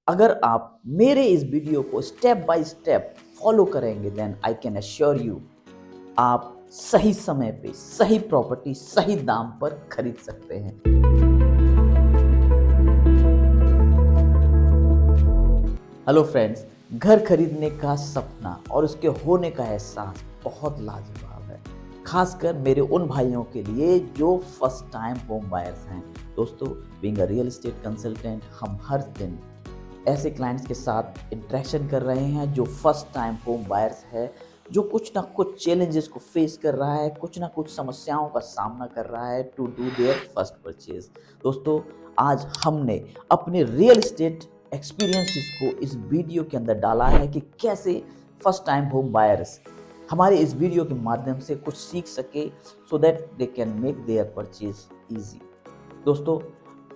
अगर आप मेरे इस वीडियो को स्टेप बाय स्टेप फॉलो करेंगे then I can assure you आप सही समय पे सही प्रॉपर्टी सही दाम पर खरीद सकते हैं। हेलो फ्रेंड्स, घर खरीदने का सपना और उसके होने का एहसास बहुत लाजवाब है, खासकर मेरे उन भाइयों के लिए जो फर्स्ट टाइम होम बायर्स हैं। दोस्तों, being a real estate consultant, हम हर दिन ऐसे क्लाइंट्स के साथ इंटरेक्शन कर रहे हैं जो फर्स्ट टाइम होम बायर्स है, जो कुछ ना कुछ चैलेंजेस को फेस कर रहा है, कुछ ना कुछ समस्याओं का सामना कर रहा है to do their first purchase. दोस्तों, आज हमने अपने रियल एस्टेट एक्सपीरियंसेस को इस वीडियो के अंदर डाला है कि कैसे फर्स्ट टाइम होम बायर्स हमारे इस वीडियो के माध्यम से कुछ सीख सके so that they can make their purchase easy. दोस्तों,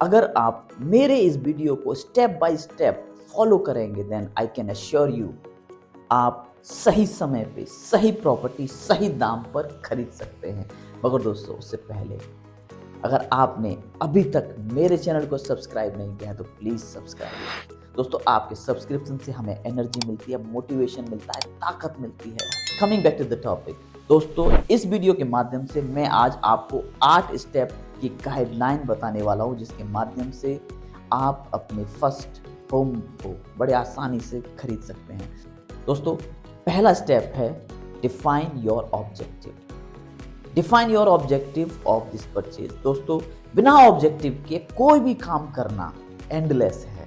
अगर आप मेरे इस वीडियो को स्टेप बाय स्टेप फॉलो करेंगे then I can assure you आप सही समय पे सही प्रॉपर्टी सही दाम पर खरीद सकते हैं। मगर दोस्तों, उससे पहले अगर आपने अभी तक मेरे चैनल को सब्सक्राइब नहीं किया है तो प्लीज़ सब्सक्राइब करें। दोस्तों, आपके सब्सक्रिप्शन से हमें एनर्जी मिलती है, मोटिवेशन मिलता है, ताकत मिलती है। Coming back to the topic, दोस्तों, इस वीडियो के माध्यम से मैं आज आपको 8 स्टेप की गाइडलाइन बताने वाला हूँ जिसके माध्यम से आप अपने फर्स्ट होम को बड़े आसानी से खरीद सकते हैं। दोस्तों, पहला स्टेप है define your objective. Define your objective of this purchase. दोस्तों, बिना ऑब्जेक्टिव के कोई भी काम करना एंडलेस है।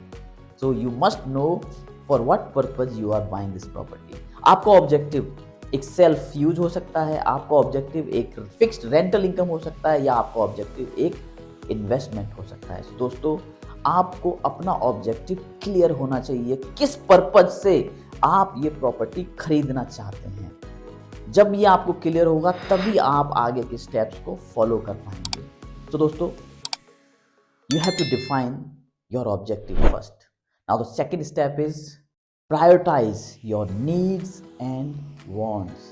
So you must know for what purpose you are buying this property. आपका ऑब्जेक्टिव एक सेल्फ यूज हो सकता है, आपका ऑब्जेक्टिव एक फिक्स्ड रेंटल इनकम हो सकता है, या आपका ऑब्जेक्टिव एक इन्वेस्टमेंट हो सकता है। दोस्तों, आपको अपना ऑब्जेक्टिव क्लियर होना चाहिए, किस पर्पज से आप ये प्रॉपर्टी खरीदना चाहते हैं। जब ये आपको क्लियर होगा तभी आप आगे के स्टेप्स को फॉलो कर पाएंगे। तो दोस्तों, you have to define your objective first. Now the second step is prioritize your needs and wants.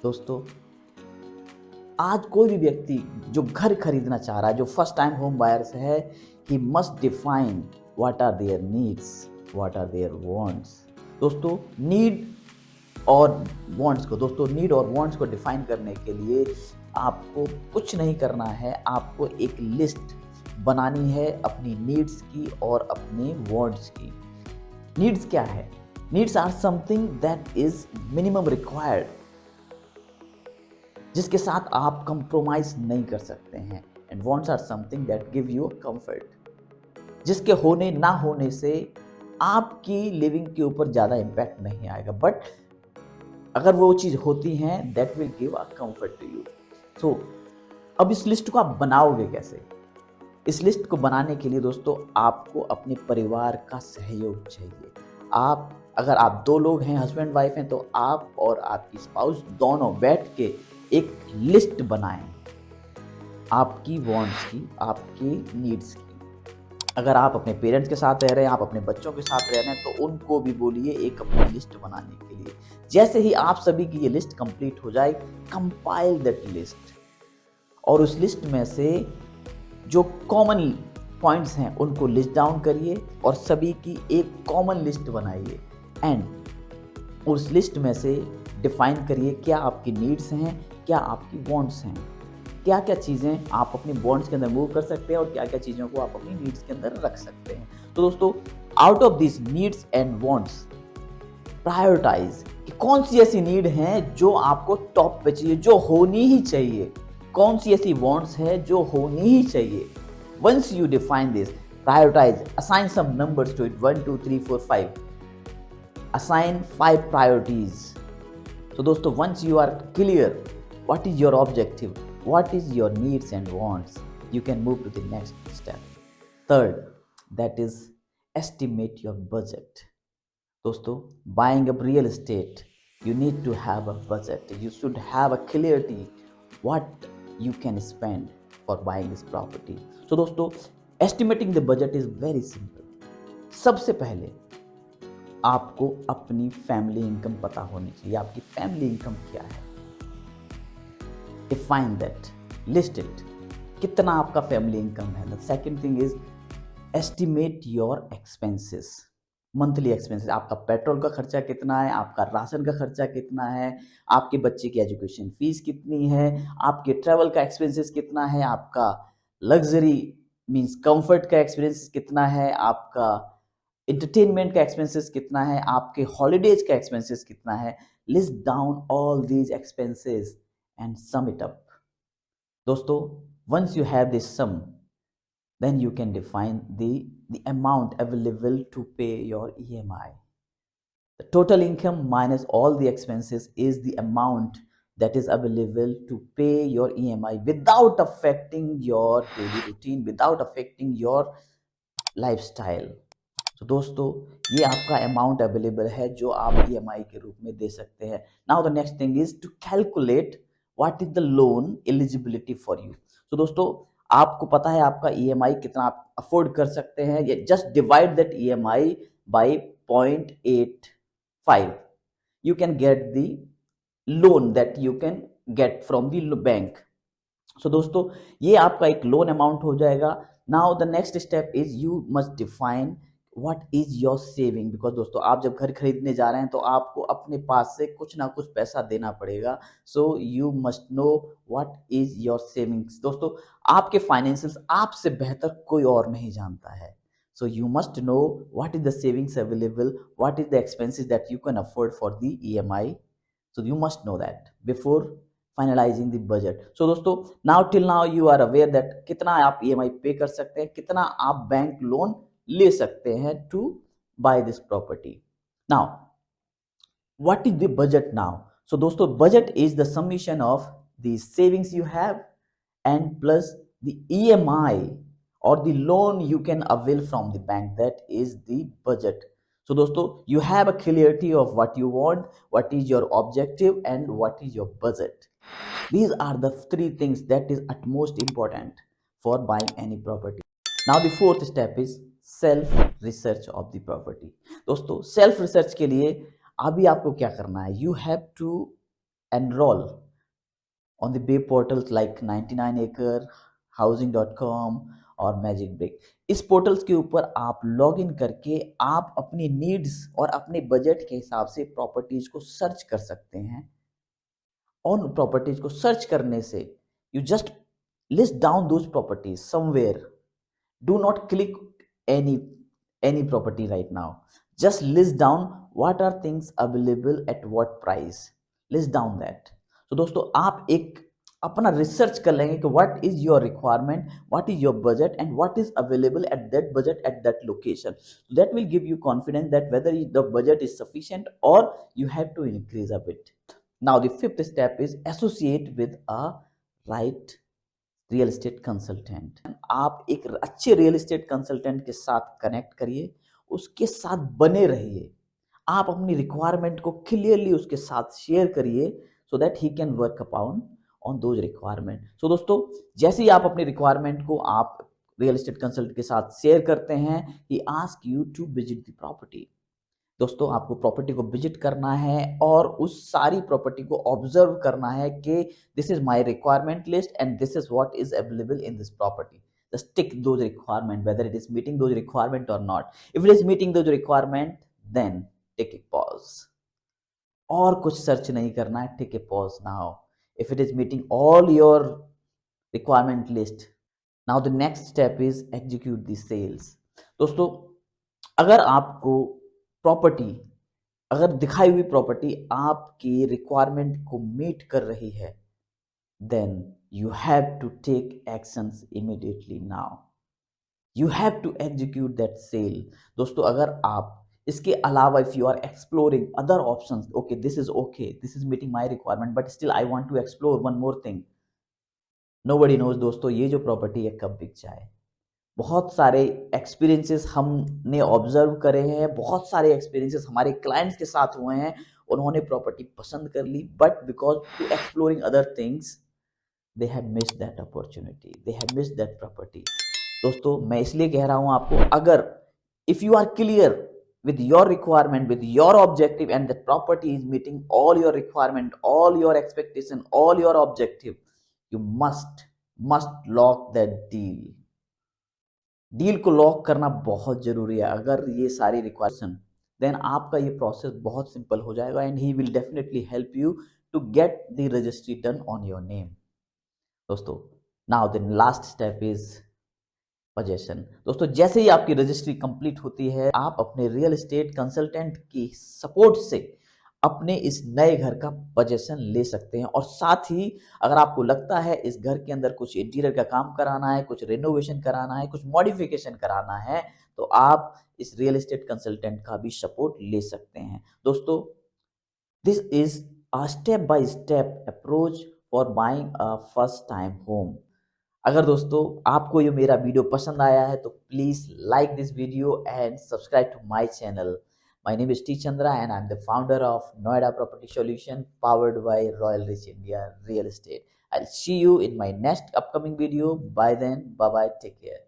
दोस्तों, आज कोई भी व्यक्ति जो घर खरीदना चाह रहा है, जो फर्स्ट टाइम होम बायर्स है, he must define what are their needs, what are their wants. दोस्तों, नीड और वांट्स को डिफाइन करने के लिए आपको कुछ नहीं करना है, आपको एक लिस्ट बनानी है अपनी नीड्स की और अपने वांट्स की। नीड्स क्या है? Needs are something that is minimum required, जिसके साथ आप कंप्रोमाइज नहीं कर सकते हैं। And wants are something that give you comfort, जिसके होने ना होने से आपकी लिविंग के ऊपर ज़्यादा इम्पैक्ट नहीं आएगा, बट अगर वो चीज़ होती हैं that will give a comfort to you. So अब इस लिस्ट को आप बनाओगे कैसे? इस लिस्ट को बनाने के लिए दोस्तों, आपको अपने परिवार का सहयोग चाहिए। अगर आप 2 लोग हैं, हस्बैंड वाइफ हैं, तो आप और आपकी स्पाउस दोनों बैठ के एक लिस्ट बनाएं, आपकी वांट्स की, आपकी नीड्स की। अगर आप अपने पेरेंट्स के साथ रह रहे हैं, आप अपने बच्चों के साथ रह रहे हैं, तो उनको भी बोलिए एक अपनी लिस्ट बनाने के लिए। जैसे ही आप सभी की ये लिस्ट कंप्लीट हो जाए, कंपाइल दैट लिस्ट, और उस लिस्ट में से जो कॉमन पॉइंट्स हैं उनको लिस्ट डाउन करिए और सभी की एक कॉमन लिस्ट बनाइए। एंड उस लिस्ट में से डिफाइन करिए क्या आपकी नीड्स हैं, क्या आपकी वांट्स हैं, क्या क्या चीज़ें आप अपनी वांट्स के अंदर मूव कर सकते हैं और क्या क्या चीज़ों को आप अपनी नीड्स के अंदर रख सकते हैं। तो दोस्तों, out of this needs and wants, prioritize कि कौन सी ऐसी नीड हैं जो आपको टॉप पे चाहिए, जो होनी ही चाहिए, कौन सी ऐसी वांट्स है जो होनी ही चाहिए। Once you define this, prioritize, assign some numbers to it, 1 2 3 4 5, assign 5 priorities. तो दोस्तों, once you are clear what is your objective, what is your needs and wants, you can move to the next step. Third, that is estimate your budget. दोस्तों, buying a real estate, you need to have a budget. You should have a clarity what you can spend for buying this property. So दोस्तों, estimating the budget is very simple. सबसे पहले आपको अपनी family income पता होनी चाहिए। आपकी family income क्या है? डिफाइन दैट, लिस्ट इट, कितना आपका फैमिली इनकम है। The second thing is estimate your expenses. Monthly expenses, आपका पेट्रोल का खर्चा कितना है, आपका राशन का खर्चा कितना है, आपके बच्चे की एजुकेशन फीस कितनी है, आपके ट्रैवल का एक्सपेंसेस कितना है, आपका लग्जरी मींस कंफर्ट का एक्सपीरियंस कितना है, आपका एंटरटेनमेंट का एक्सपेंसेस कितना है, आपके हॉलीडेज का एक्सपेंसेस कितना है। List down all these expenses and sum it up. दोस्तों, once you have this sum, then you can define the amount available to pay your EMI. The total income minus all the expenses is the amount that is available to pay your EMI without affecting your daily routine, without affecting your lifestyle. तो दोस्तों, ये आपका amount available है जो आप EMI के रूप में दे सकते हैं। Now the next thing is to calculate what is the loan eligibility for you. तो दोस्तों, आपको पता है आपका EMI कितना आप अफोर्ड कर सकते हैं। Just divide that EMI by 0.85, you can get the loan that you can get from the bank. So दोस्तों, ये आपका एक लोन अमाउंट हो जाएगा। Now the next step is you must define what is your saving, because दोस्तों आप जब घर खरीदने जा रहे हैं तो आपको अपने पास से कुछ ना कुछ पैसा देना पड़ेगा। सो you must know what is your savings. दोस्तों, आपके फाइनेंशियल्स आपसे बेहतर कोई और नहीं जानता है। So you must know what is the savings available, what is the expenses that you can afford for the EMI. So you must know that before finalizing the budget. So दोस्तों, now till now you are aware that कितना आप EMI पे कर सकते हैं, कितना आप bank loan ले सकते हैं to buy this property. Now, what is the budget now? So दोस्तों, budget is the summation of the savings you have and plus the EMI or the loan you can avail from the bank. That is the budget. So दोस्तों, you have a clarity of what you want, what is your objective and what is your budget. These are the three things that is utmost important for buying any property. Now the fourth step is self research of the property. दोस्तों, self research के लिए अभी आपको क्या करना है? You have to enroll on the big portals like 99acre, housing.com और magic brick. इस पोर्टल्स के ऊपर आप लॉग इन करके आप अपनी नीड्स और अपने बजट के हिसाब से प्रॉपर्टीज को सर्च कर सकते हैं। उन प्रॉपर्टीज को सर्च करने से you just list down those properties somewhere. Do not click any property right now. Just list down what are things available at what price. List down that. तो दोस्तों, आप एक अपना रिसर्च कर लेंगे कि what is your requirement, what is your budget and what is available at that budget at that location. That will give you confidence that whether the budget is sufficient और you have to increase a bit. Now the fifth step is associate with a right real estate consultant. आप एक अच्छे real estate consultant के साथ connect करिए, उसके साथ बने रहिए, आप अपनी रिक्वायरमेंट को क्लियरली उसके साथ शेयर करिए so that he can work upon on those requirement. So दोस्तों, जैसे ही आप अपनी रिक्वायरमेंट को आप रियल एस्टेट कंसल्टेंट के साथ शेयर करते हैं, he ask you to visit the property. दोस्तों, आपको प्रॉपर्टी को विजिट करना है और उस सारी प्रॉपर्टी को ऑब्जर्व करना है कि this is my requirement list and this is what is available in this property. Just tick those requirement whether it is meeting those requirement or not. If it is meeting those requirement, then take a pause. और कुछ search नहीं करना है, take a pause now. If it is meeting all your requirement list, now the next step is execute the sales. दोस्तों, अगर आपको property, अगर दिखाई हुई प्रॉपर्टी आपकी रिक्वायरमेंट को मीट कर रही है, then you have to take actions immediately now. You have to execute that sale. दोस्तों, अगर आप इसके अलावा if you are exploring other options, okay, this is meeting my requirement, but still I want to explore one more thing. Nobody knows दोस्तों ये जो property है कब बिक जाए. बहुत सारे एक्सपीरियंसेस हमने ऑब्जर्व करे हैं, बहुत सारे एक्सपीरियंसेस हमारे क्लाइंट्स के साथ हुए हैं. उन्होंने प्रॉपर्टी पसंद कर ली, but because to exploring other things they have missed that opportunity, they have missed that property. दोस्तों, मैं इसलिए कह रहा हूं आपको, अगर if you are clear with your requirement, with your objective and the property is meeting all your requirement, all your expectation, all your objective, you must lock that deal. Deal को lock करना बहुत ज़रूरी है। अगर ये सारी requirement then आपका ये प्रोसेस बहुत सिंपल हो जाएगा and he will definitely help you to get the registry done on your name. दोस्तों, now the last step is possession. दोस्तों, जैसे ही आपकी रजिस्ट्री कंप्लीट होती है, आप अपने रियल एस्टेट कंसल्टेंट की सपोर्ट से अपने इस नए घर का पोजेसन ले सकते हैं। और साथ ही अगर आपको लगता है इस घर के अंदर कुछ इंटीरियर का काम कराना है, कुछ रेनोवेशन कराना है, कुछ मॉडिफिकेशन कराना है, तो आप इस रियल एस्टेट कंसल्टेंट का भी सपोर्ट ले सकते हैं। दोस्तों, this is a step by step approach for buying a first time home. अगर दोस्तों आपको ये मेरा वीडियो पसंद आया है तो please like this video and subscribe to my channel. My name is T Chandra and I am the founder of Noida property solution powered by Royal Rich India Real Estate. I'll see you in my next upcoming video. By then, bye bye, take care.